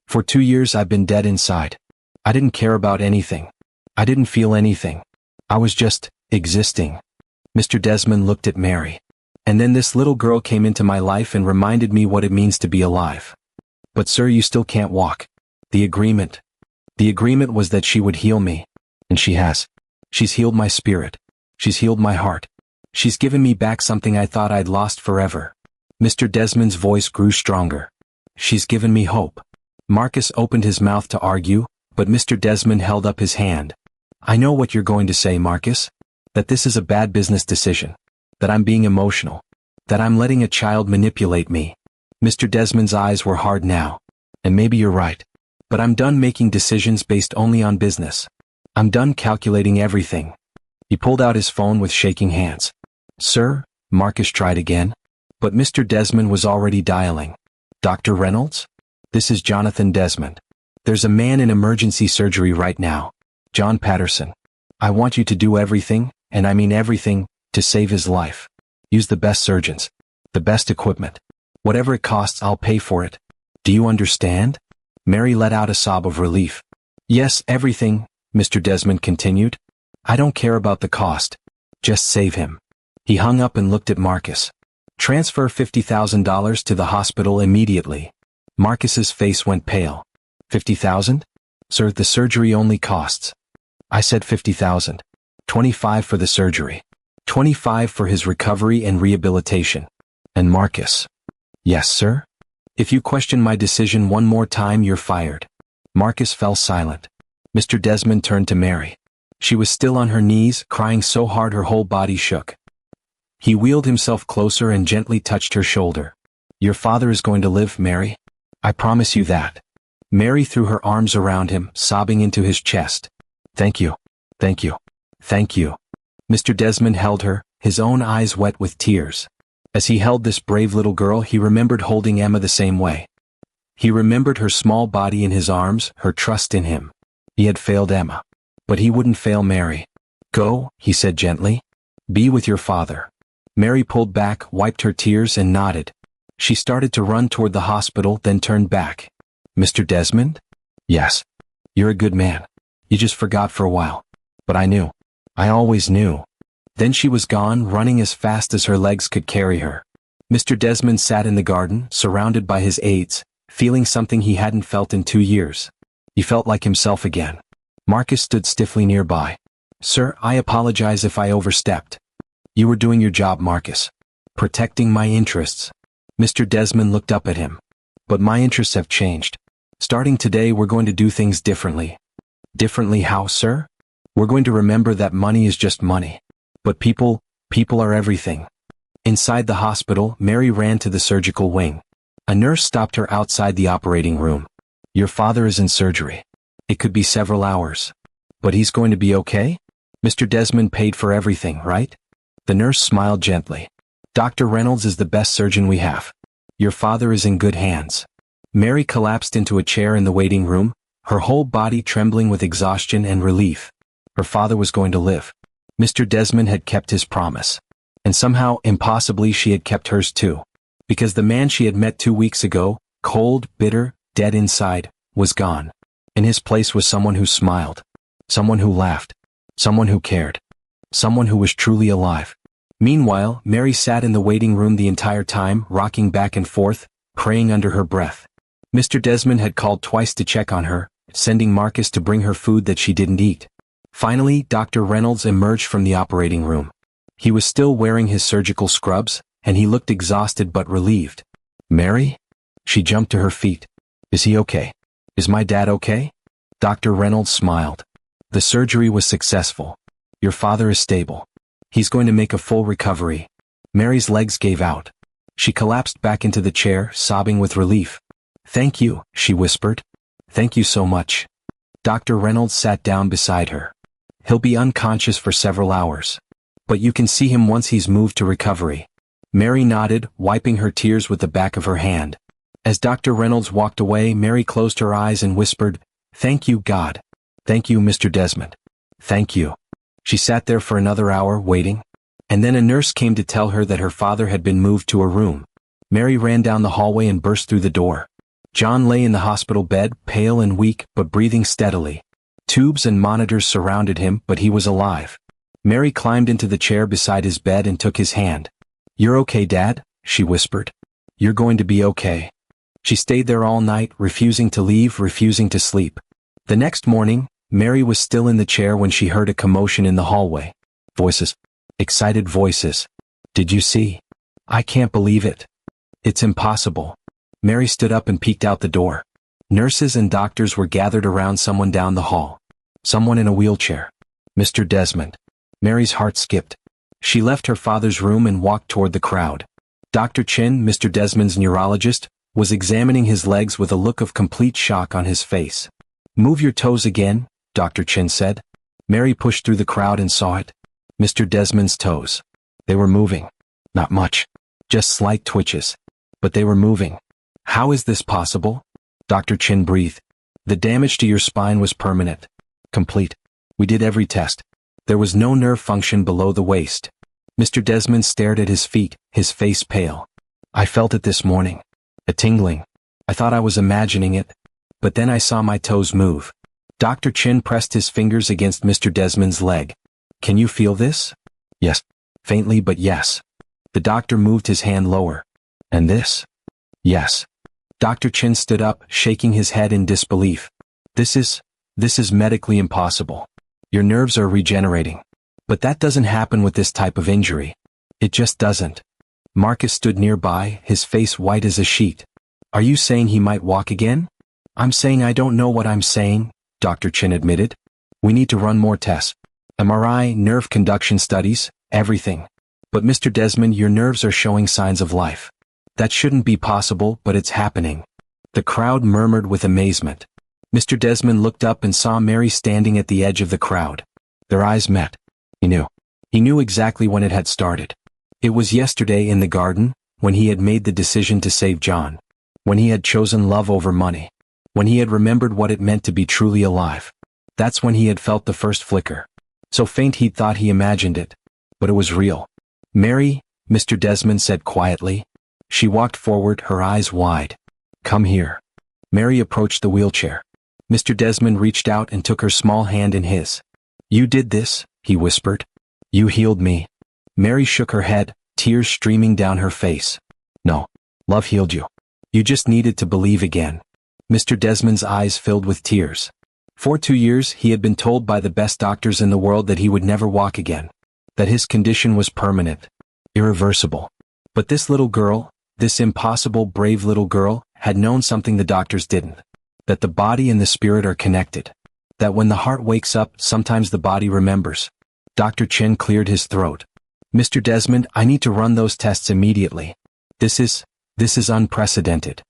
S1: For 2 years I've been dead inside. I didn't care about anything. I didn't feel anything. I was just existing." Mr. Desmond looked at Mary. "And then this little girl came into my life and reminded me what it means to be alive." "But sir, you still can't walk." The agreement was that she would heal me. And she has. She's healed my spirit. She's healed my heart. She's given me back something I thought I'd lost forever." Mr. Desmond's voice grew stronger. "She's given me hope." Marcus opened his mouth to argue, but Mr. Desmond held up his hand. "I know what you're going to say, Marcus. That this is a bad business decision. That I'm being emotional. That I'm letting a child manipulate me." Mr. Desmond's eyes were hard now. "And maybe you're right. But I'm done making decisions based only on business. I'm done calculating everything. He pulled out his phone with shaking hands. Sir, Marcus tried again. But Mr. Desmond was already dialing. Dr. Reynolds? This is Jonathan Desmond. There's a man in emergency surgery right now. John Patterson. I want you to do everything, and I mean everything, to save his life. Use the best surgeons. The best equipment. Whatever it costs, I'll pay for it. Do you understand? Mary let out a sob of relief. Yes, everything, Mr. Desmond continued. I don't care about the cost. Just save him. He hung up and looked at Marcus. Transfer $50,000 to the hospital immediately. Marcus's face went pale. 50,000? Sir, the surgery only costs. I said 50,000. 25 for the surgery. 25 for his recovery and rehabilitation. And Marcus. Yes, sir? If you question my decision one more time, you're fired. Marcus fell silent. Mr. Desmond turned to Mary. She was still on her knees, crying so hard her whole body shook. He wheeled himself closer and gently touched her shoulder. Your father is going to live, Mary. I promise you that. Mary threw her arms around him, sobbing into his chest. Thank you. Thank you. Thank you. Mr. Desmond held her, his own eyes wet with tears. As he held this brave little girl, he remembered holding Emma the same way. He remembered her small body in his arms, her trust in him. He had failed Emma. But he wouldn't fail Mary. Go, he said gently. Be with your father. Mary pulled back, wiped her tears, and nodded. She started to run toward the hospital, then turned back. Mr. Desmond? Yes. You're a good man. You just forgot for a while. But I knew. I always knew. Then she was gone, running as fast as her legs could carry her. Mr. Desmond sat in the garden, surrounded by his aides, feeling something he hadn't felt in 2 years. He felt like himself again. Marcus stood stiffly nearby. Sir, I apologize if I overstepped. You were doing your job, Marcus. Protecting my interests. Mr. Desmond looked up at him. But my interests have changed. Starting today, we're going to do things differently. Differently how, sir? We're going to remember that money is just money. But people are everything. Inside the hospital, Mary ran to the surgical wing. A nurse stopped her outside the operating room. Your father is in surgery. It could be several hours. But he's going to be okay? Mr. Desmond paid for everything, right? The nurse smiled gently. Dr. Reynolds is the best surgeon we have. Your father is in good hands. Mary collapsed into a chair in the waiting room, her whole body trembling with exhaustion and relief. Her father was going to live. Mr. Desmond had kept his promise. And somehow, impossibly, she had kept hers too. Because the man she had met 2 weeks ago, cold, bitter, dead inside, was gone. In his place was someone who smiled. Someone who laughed. Someone who cared. Someone who was truly alive. Meanwhile, Mary sat in the waiting room the entire time, rocking back and forth, praying under her breath. Mr. Desmond had called twice to check on her, sending Marcus to bring her food that she didn't eat. Finally, Dr. Reynolds emerged from the operating room. He was still wearing his surgical scrubs, and he looked exhausted but relieved. Mary? She jumped to her feet. Is he okay? Is my dad okay? Dr. Reynolds smiled. The surgery was successful. Your father is stable. He's going to make a full recovery. Mary's legs gave out. She collapsed back into the chair, sobbing with relief. Thank you, she whispered. Thank you so much. Dr. Reynolds sat down beside her. He'll be unconscious for several hours. But you can see him once he's moved to recovery. Mary nodded, wiping her tears with the back of her hand. As Dr. Reynolds walked away, Mary closed her eyes and whispered, Thank you, God. Thank you, Mr. Desmond. Thank you. She sat there for another hour, waiting. And then a nurse came to tell her that her father had been moved to a room. Mary ran down the hallway and burst through the door. John lay in the hospital bed, pale and weak, but breathing steadily. Tubes and monitors surrounded him, but he was alive. Mary climbed into the chair beside his bed and took his hand. You're okay, Dad, she whispered. You're going to be okay. She stayed there all night, refusing to leave, refusing to sleep. The next morning, Mary was still in the chair when she heard a commotion in the hallway. Voices. Excited voices. Did you see? I can't believe it. It's impossible. Mary stood up and peeked out the door. Nurses and doctors were gathered around someone down the hall. Someone in a wheelchair. Mr. Desmond. Mary's heart skipped. She left her father's room and walked toward the crowd. Dr. Chin, Mr. Desmond's neurologist, was examining his legs with a look of complete shock on his face. "Move your toes again," Dr. Chin said. Mary pushed through the crowd and saw it. Mr. Desmond's toes. They were moving. Not much. Just slight twitches. But they were moving. "How is this possible?" Dr. Chin breathed. "The damage to your spine was permanent. Complete. We did every test. There was no nerve function below the waist." Mr. Desmond stared at his feet, his face pale. "I felt it this morning. A tingling. I thought I was imagining it. But then I saw my toes move." Dr. Chin pressed his fingers against Mr. Desmond's leg. "Can you feel this?" "Yes." Faintly, but yes. The doctor moved his hand lower. "And this?" "Yes." Dr. Chin stood up, shaking his head in disbelief. This is medically impossible. Your nerves are regenerating. But that doesn't happen with this type of injury. It just doesn't." Marcus stood nearby, his face white as a sheet. "Are you saying he might walk again?" "I'm saying I don't know what I'm saying," Dr. Chin admitted. "We need to run more tests. MRI, nerve conduction studies, everything. But Mr. Desmond, your nerves are showing signs of life. That shouldn't be possible, but it's happening." The crowd murmured with amazement. Mr. Desmond looked up and saw Mary standing at the edge of the crowd. Their eyes met. He knew. He knew exactly when it had started. It was yesterday in the garden, when he had made the decision to save John. When he had chosen love over money. When he had remembered what it meant to be truly alive. That's when he had felt the first flicker. So faint he'd thought he imagined it. But it was real. "Mary," Mr. Desmond said quietly. She walked forward, her eyes wide. "Come here." Mary approached the wheelchair. Mr. Desmond reached out and took her small hand in his. "You did this," he whispered. "You healed me." Mary shook her head, tears streaming down her face. "No. Love healed you. You just needed to believe again." Mr. Desmond's eyes filled with tears. For 2 years he had been told by the best doctors in the world that he would never walk again. That his condition was permanent. Irreversible. But this little girl, this impossible brave little girl, had known something the doctors didn't. That the body and the spirit are connected. That when the heart wakes up, sometimes the body remembers. Dr. Chin cleared his throat. "Mr. Desmond, I need to run those tests immediately. This is unprecedented."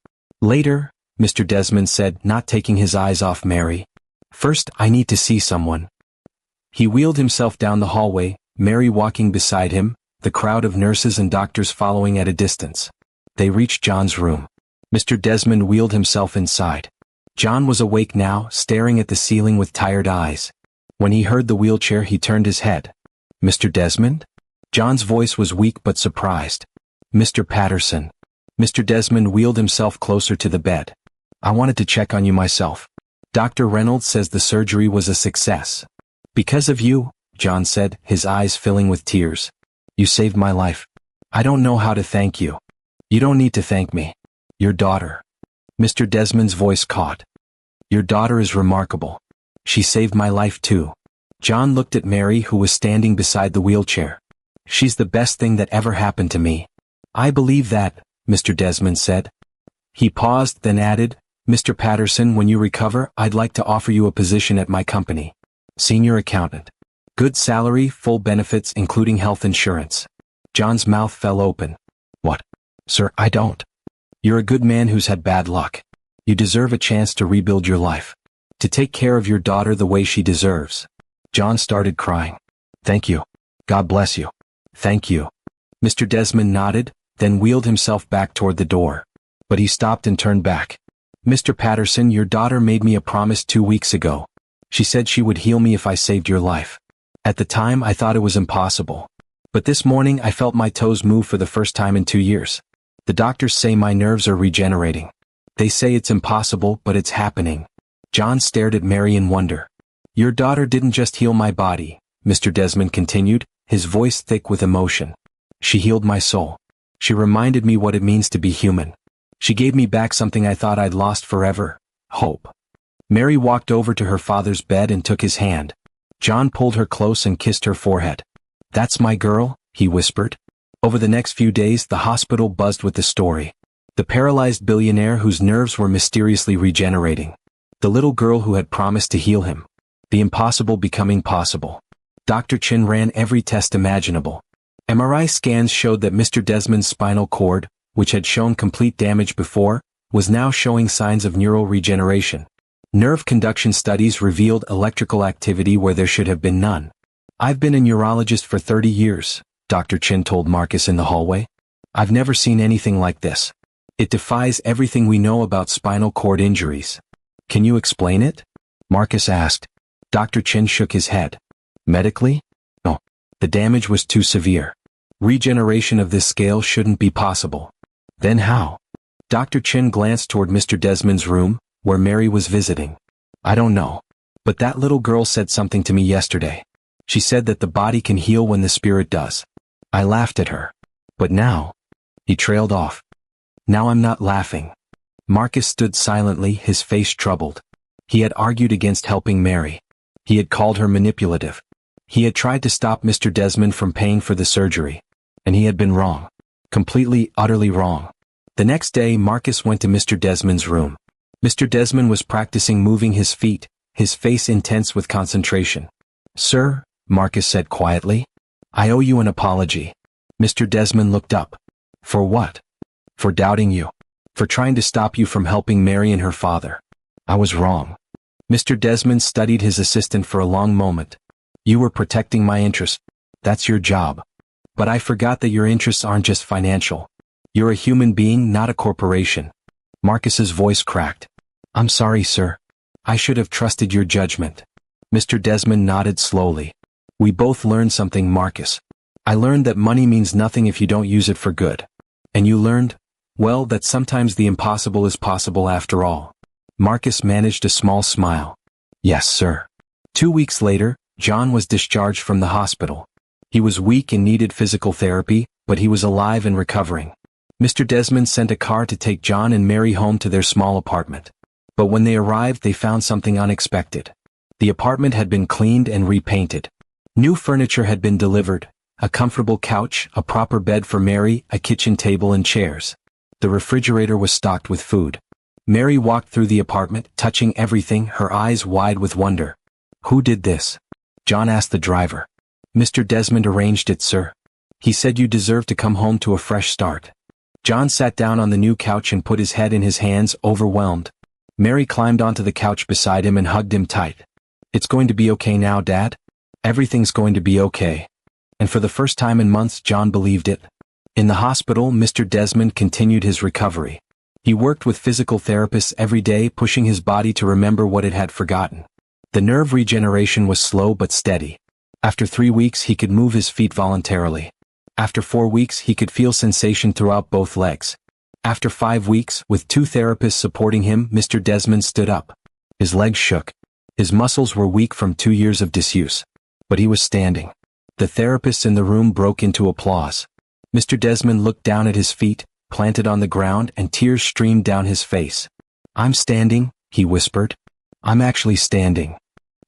S1: "Later," Mr. Desmond said, not taking his eyes off Mary. "First, I need to see someone." He wheeled himself down the hallway, Mary walking beside him, the crowd of nurses and doctors following at a distance. They reached John's room. Mr. Desmond wheeled himself inside. John was awake now, staring at the ceiling with tired eyes. When he heard the wheelchair, he turned his head. "Mr. Desmond?" John's voice was weak but surprised. "Mr. Patterson." Mr. Desmond wheeled himself closer to the bed. "I wanted to check on you myself. Dr. Reynolds says the surgery was a success." "Because of you," John said, his eyes filling with tears. "You saved my life. I don't know how to thank you." "You don't need to thank me. Your daughter." Mr. Desmond's voice caught. "Your daughter is remarkable. She saved my life too." John looked at Mary, who was standing beside the wheelchair. "She's the best thing that ever happened to me." "I believe that," Mr. Desmond said. He paused, then added, "Mr. Patterson, when you recover, I'd like to offer you a position at my company. Senior accountant. Good salary, full benefits including health insurance." John's mouth fell open. "What? Sir, I don't." "You're a good man who's had bad luck. You deserve a chance to rebuild your life. To take care of your daughter the way she deserves." John started crying. "Thank you. God bless you. Thank you." Mr. Desmond nodded, then wheeled himself back toward the door. But he stopped and turned back. "Mr. Patterson, your daughter made me a promise 2 weeks ago. She said she would heal me if I saved your life. At the time, I thought it was impossible. But this morning, I felt my toes move for the first time in 2 years. The doctors say my nerves are regenerating. They say it's impossible, but it's happening." John stared at Mary in wonder. "Your daughter didn't just heal my body," Mr. Desmond continued, his voice thick with emotion. "She healed my soul. She reminded me what it means to be human. She gave me back something I thought I'd lost forever, hope." Mary walked over to her father's bed and took his hand. John pulled her close and kissed her forehead. "That's my girl," he whispered. Over the next few days, the hospital buzzed with the story. The paralyzed billionaire whose nerves were mysteriously regenerating. The little girl who had promised to heal him. The impossible becoming possible. Dr. Chin ran every test imaginable. MRI scans showed that Mr. Desmond's spinal cord, which had shown complete damage before, was now showing signs of neural regeneration. Nerve conduction studies revealed electrical activity where there should have been none. "I've been a neurologist for 30 years, Dr. Chin told Marcus in the hallway. "I've never seen anything like this. It defies everything we know about spinal cord injuries." "Can you explain it?" Marcus asked. Dr. Chin shook his head. "Medically? No. The damage was too severe. Regeneration of this scale shouldn't be possible." "Then how?" Dr. Chin glanced toward Mr. Desmond's room, where Mary was visiting. "I don't know. But that little girl said something to me yesterday. She said that the body can heal when the spirit does. I laughed at her. But now..." He trailed off. "Now I'm not laughing." Marcus stood silently, his face troubled. He had argued against helping Mary. He had called her manipulative. He had tried to stop Mr. Desmond from paying for the surgery. And he had been wrong. Completely, utterly wrong. The next day Marcus went to Mr. Desmond's room. Mr. Desmond was practicing moving his feet, his face intense with concentration. "Sir," Marcus said quietly, "I owe you an apology." Mr. Desmond looked up. "For what?" "For doubting you. For trying to stop you from helping Mary and her father. I was wrong." Mr. Desmond studied his assistant for a long moment. "You were protecting my interests. That's your job. But I forgot that your interests aren't just financial. You're a human being, not a corporation." Marcus's voice cracked. "I'm sorry, sir. I should have trusted your judgment." Mr. Desmond nodded slowly. "We both learned something, Marcus. I learned that money means nothing if you don't use it for good. And you learned, well, that sometimes the impossible is possible after all." Marcus managed a small smile. "Yes, sir." 2 weeks later, John was discharged from the hospital. He was weak and needed physical therapy, but he was alive and recovering. Mr. Desmond sent a car to take John and Mary home to their small apartment. But when they arrived, they found something unexpected. The apartment had been cleaned and repainted. New furniture had been delivered, a comfortable couch, a proper bed for Mary, a kitchen table and chairs. The refrigerator was stocked with food. Mary walked through the apartment, touching everything, her eyes wide with wonder. "Who did this?" John asked the driver. "Mr. Desmond arranged it, sir. He said you deserve to come home to a fresh start." John sat down on the new couch and put his head in his hands, overwhelmed. Mary climbed onto the couch beside him and hugged him tight. "It's going to be okay now, Dad. Everything's going to be okay." And for the first time in months, John believed it. In the hospital, Mr. Desmond continued his recovery. He worked with physical therapists every day, pushing his body to remember what it had forgotten. The nerve regeneration was slow but steady. After 3 weeks, he could move his feet voluntarily. After 4 weeks, he could feel sensation throughout both legs. After 5 weeks, with 2 therapists supporting him, Mr. Desmond stood up. His legs shook. His muscles were weak from 2 years of disuse. But he was standing. The therapists in the room broke into applause. Mr. Desmond looked down at his feet, planted on the ground, and tears streamed down his face. "I'm standing," he whispered. "I'm actually standing."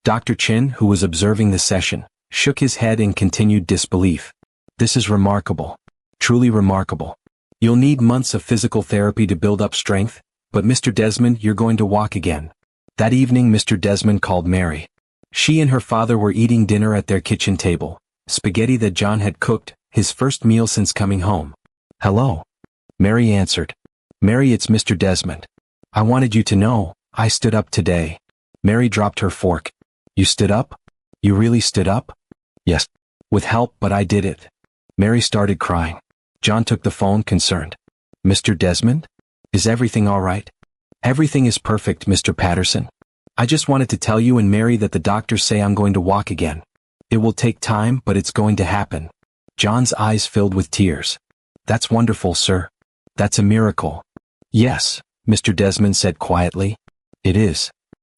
S1: Dr. Chin, who was observing the session, shook his head in continued disbelief. "This is remarkable. Truly remarkable. You'll need months of physical therapy to build up strength, but Mr. Desmond, you're going to walk again." That evening, Mr. Desmond called Mary. She and her father were eating dinner at their kitchen table, spaghetti that John had cooked, his first meal since coming home. "Hello," Mary answered. "Mary, it's Mr. Desmond. I wanted you to know, I stood up today." Mary dropped her fork. "You stood up? You really stood up?" "Yes. With help, but I did it." Mary started crying. John took the phone, concerned. "Mr. Desmond? Is everything all right?" "Everything is perfect, Mr. Patterson. I just wanted to tell you and Mary that the doctors say I'm going to walk again. It will take time, but it's going to happen." John's eyes filled with tears. "That's wonderful, sir. That's a miracle." "Yes," Mr. Desmond said quietly. "It is."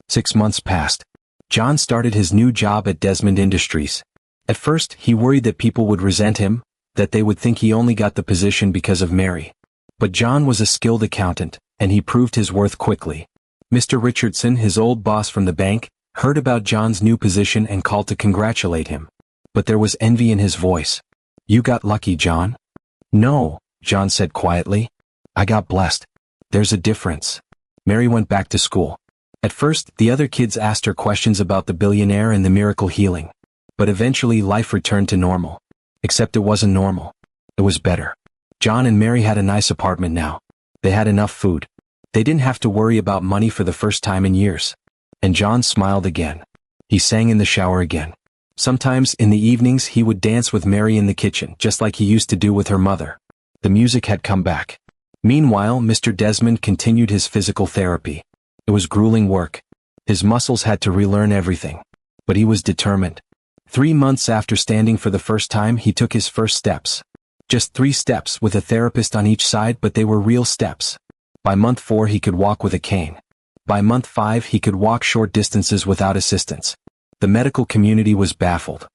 S1: 6 months passed. John started his new job at Desmond Industries. At first, he worried that people would resent him, that they would think he only got the position because of Mary. But John was a skilled accountant, and he proved his worth quickly. Mr. Richardson, his old boss from the bank, heard about John's new position and called to congratulate him. But there was envy in his voice. "You got lucky, John." "No," John said quietly. "I got blessed. There's a difference." Mary went back to school. At first, the other kids asked her questions about the billionaire and the miracle healing. But eventually life returned to normal. Except it wasn't normal. It was better. John and Mary had a nice apartment now. They had enough food. They didn't have to worry about money for the first time in years. And John smiled again. He sang in the shower again. Sometimes, in the evenings, he would dance with Mary in the kitchen, just like he used to do with her mother. The music had come back. Meanwhile, Mr. Desmond continued his physical therapy. It was grueling work. His muscles had to relearn everything. But he was determined. 3 months after standing for the first time, he took his first steps. Just 3 steps with a therapist on each side, but they were real steps. By month 4 he could walk with a cane. By month 5 he could walk short distances without assistance. The medical community was baffled.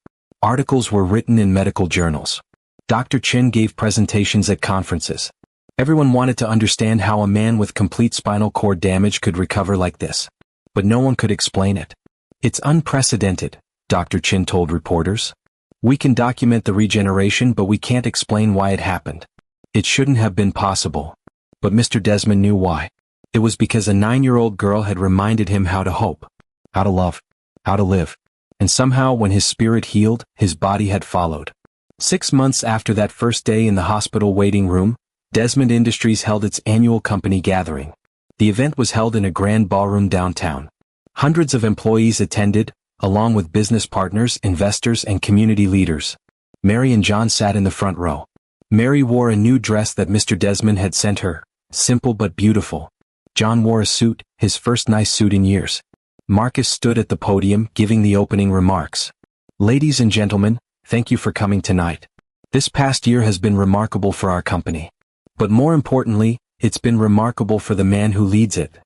S1: Articles were written in medical journals. Dr. Chin gave presentations at conferences. Everyone wanted to understand how a man with complete spinal cord damage could recover like this. But no one could explain it. It's unprecedented, Dr. Chin told reporters. We can document the regeneration, but we can't explain why it happened. It shouldn't have been possible. But Mr. Desmond knew why. It was because a 9-year-old girl had reminded him how to hope, how to love, how to live. And somehow when his spirit healed, his body had followed. 6 months after that first day in the hospital waiting room, Desmond Industries held its annual company gathering. The event was held in a grand ballroom downtown. Hundreds of employees attended, along with business partners, investors, and community leaders. Mary and John sat in the front row. Mary wore a new dress that Mr. Desmond had sent her, simple but beautiful. John wore a suit, his first nice suit in years. Marcus stood at the podium, giving the opening remarks. Ladies and gentlemen, thank you for coming tonight. This past year has been remarkable for our company. But more importantly, it's been remarkable for the man who leads it.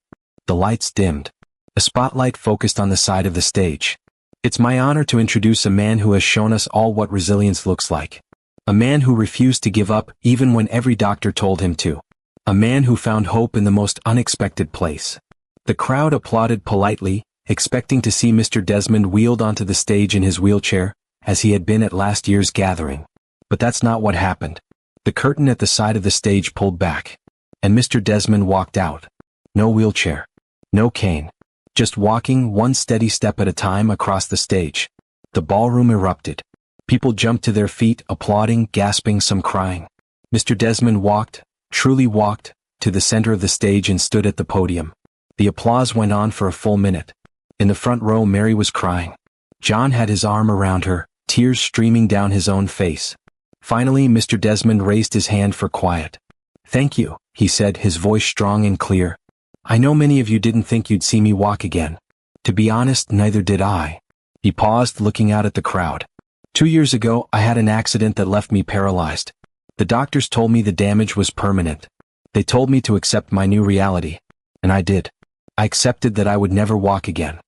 S1: The lights dimmed. A spotlight focused on the side of the stage. It's my honor to introduce a man who has shown us all what resilience looks like. A man who refused to give up even when every doctor told him to. A man who found hope in the most unexpected place. The crowd applauded politely, expecting to see Mr. Desmond wheeled onto the stage in his wheelchair, as he had been at last year's gathering. But that's not what happened. The curtain at the side of the stage pulled back. And Mr. Desmond walked out. No wheelchair. No cane. Just walking one steady step at a time across the stage. The ballroom erupted. People jumped to their feet, applauding, gasping, some crying. Mr. Desmond walked, truly walked, to the center of the stage and stood at the podium. The applause went on for a full minute. In the front row, Mary was crying. John had his arm around her, tears streaming down his own face. Finally, Mr. Desmond raised his hand for quiet. Thank you, he said, his voice strong and clear. I know many of you didn't think you'd see me walk again. To be honest, neither did I. He paused, looking out at the crowd. 2 years ago, I had an accident that left me paralyzed. The doctors told me the damage was permanent. They told me to accept my new reality. And I did. I accepted that I would never walk again.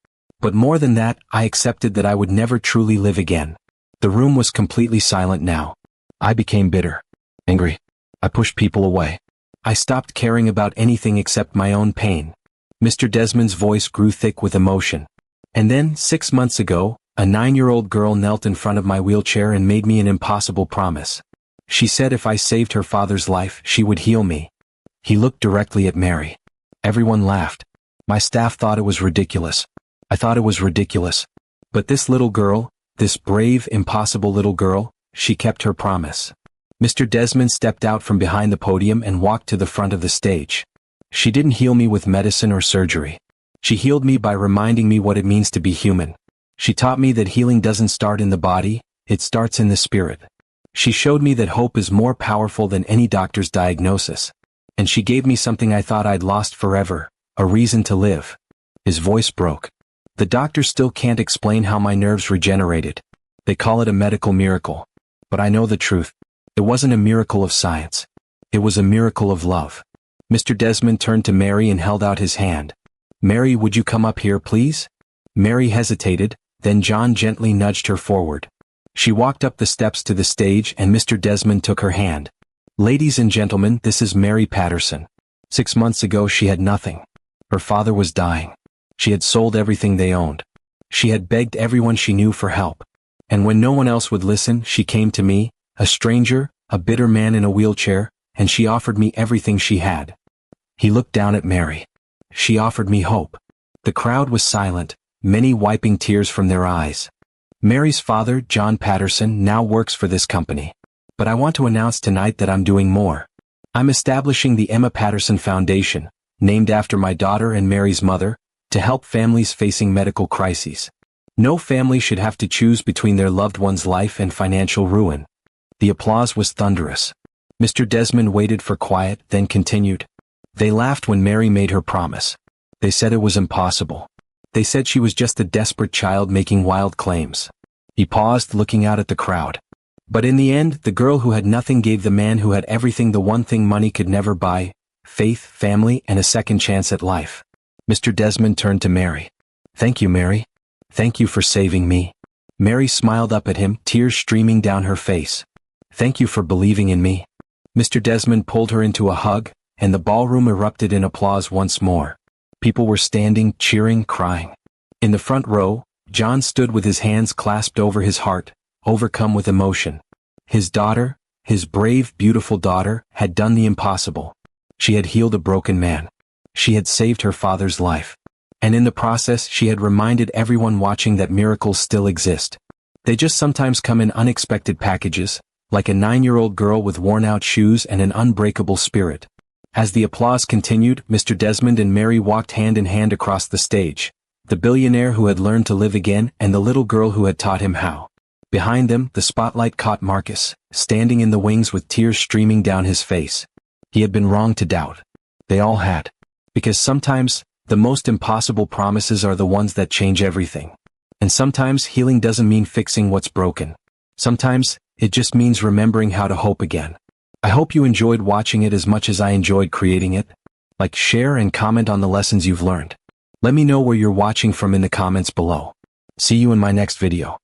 S1: But more than that, I accepted that I would never truly live again. The room was completely silent now. I became bitter. Angry. I pushed people away. I stopped caring about anything except my own pain. Mr. Desmond's voice grew thick with emotion. And then, 6 months ago, a 9-year-old girl knelt in front of my wheelchair and made me an impossible promise. She said if I saved her father's life, she would heal me. He looked directly at Mary. Everyone laughed. My staff thought it was ridiculous. I thought it was ridiculous. But this little girl, this brave, impossible little girl, she kept her promise. Mr. Desmond stepped out from behind the podium and walked to the front of the stage. She didn't heal me with medicine or surgery. She healed me by reminding me what it means to be human. She taught me that healing doesn't start in the body, it starts in the spirit. She showed me that hope is more powerful than any doctor's diagnosis. And she gave me something I thought I'd lost forever, a reason to live. His voice broke. The doctors still can't explain how my nerves regenerated. They call it a medical miracle. But I know the truth. It wasn't a miracle of science. It was a miracle of love. Mr. Desmond turned to Mary and held out his hand. Mary, would you come up here, please? Mary hesitated, then John gently nudged her forward. She walked up the steps to the stage and Mr. Desmond took her hand. Ladies and gentlemen, this is Mary Patterson. 6 months ago she had nothing. Her father was dying. She had sold everything they owned. She had begged everyone she knew for help. And when no one else would listen, she came to me, a stranger, a bitter man in a wheelchair, and she offered me everything she had. He looked down at Mary. She offered me hope. The crowd was silent, many wiping tears from their eyes. Mary's father, John Patterson, now works for this company. But I want to announce tonight that I'm doing more. I'm establishing the Emma Patterson Foundation, named after my daughter and Mary's mother, to help families facing medical crises. No family should have to choose between their loved one's life and financial ruin. The applause was thunderous. Mr. Desmond waited for quiet, then continued. They laughed when Mary made her promise. They said it was impossible. They said she was just a desperate child making wild claims. He paused, looking out at the crowd. But in the end, the girl who had nothing gave the man who had everything the one thing money could never buy: faith, family, and a second chance at life. Mr. Desmond turned to Mary. Thank you, Mary. Thank you for saving me. Mary smiled up at him, tears streaming down her face. Thank you for believing in me. Mr. Desmond pulled her into a hug, and the ballroom erupted in applause once more. People were standing, cheering, crying. In the front row, John stood with his hands clasped over his heart, overcome with emotion. His daughter, his brave, beautiful daughter, had done the impossible. She had healed a broken man. She had saved her father's life. And in the process, she had reminded everyone watching that miracles still exist. They just sometimes come in unexpected packages, like a 9-year-old girl with worn-out shoes and an unbreakable spirit. As the applause continued, Mr. Desmond and Mary walked hand in hand across the stage, the billionaire who had learned to live again and the little girl who had taught him how. Behind them, the spotlight caught Marcus, standing in the wings with tears streaming down his face. He had been wrong to doubt. They all had. Because sometimes, the most impossible promises are the ones that change everything. And sometimes healing doesn't mean fixing what's broken. Sometimes, it just means remembering how to hope again. I hope you enjoyed watching it as much as I enjoyed creating it. Like, share, and comment on the lessons you've learned. Let me know where you're watching from in the comments below. See you in my next video.